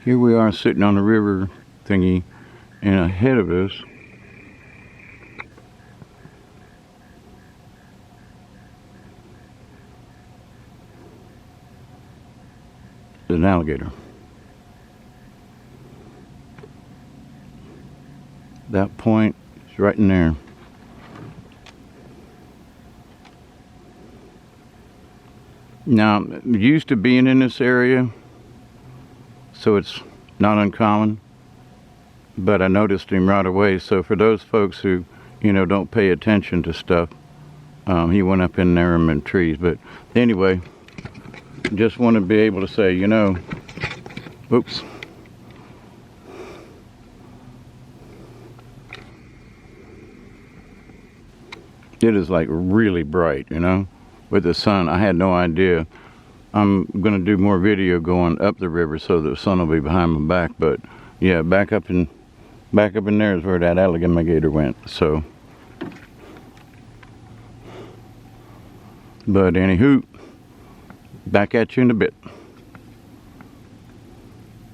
Here we are sitting on the river thingy, and ahead of us is an alligator. That point is right in there. Now, I'm used to being in this area, so it's not uncommon, but I noticed him right away. So for those folks who, don't pay attention to stuff, he went up in there in the trees. But anyway, just want to be able to say, oops. It is like really bright, with the sun. I had no idea. I'm gonna do more video going up the river so the sun will be behind my back. But yeah, back up in there is where that alligator went. So, but anywho, back at you in a bit.